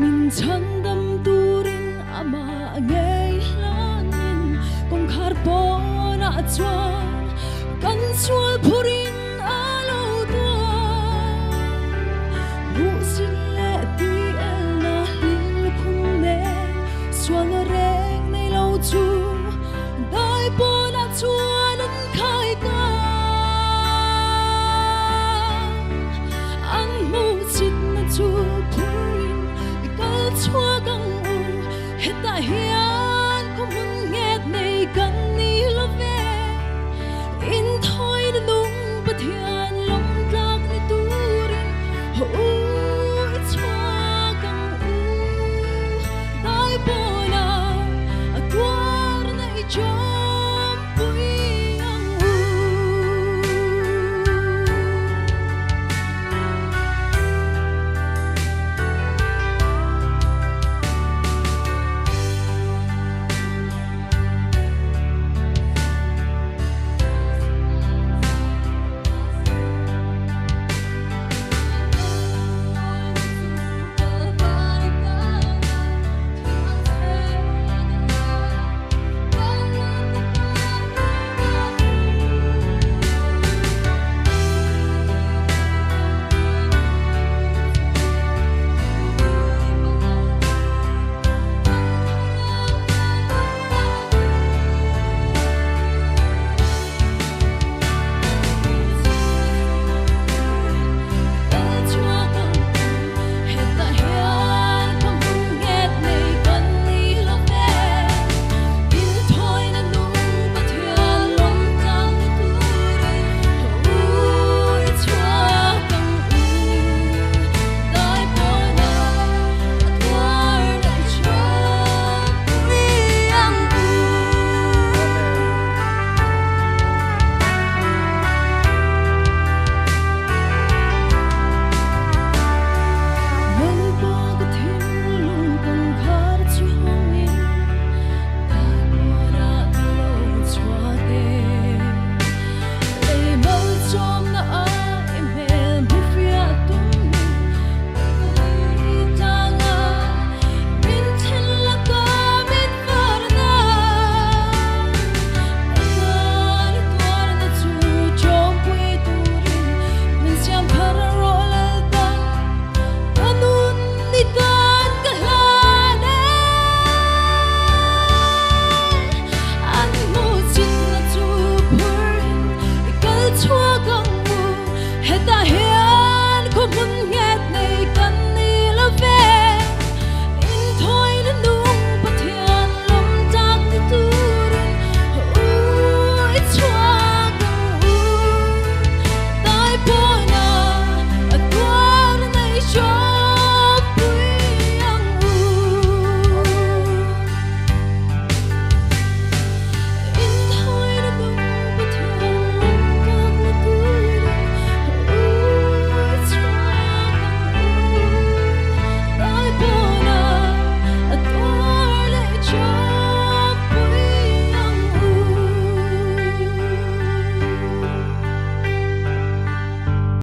min chan dam turin ama ngei lanin kong khar po na chuan kan chual phurin alo tua bu sin le ti el na hil khum ne chuan reng nei lo chu dai po na chuan an khai ka an mu chit na chu phurin kal chua gang u heta hi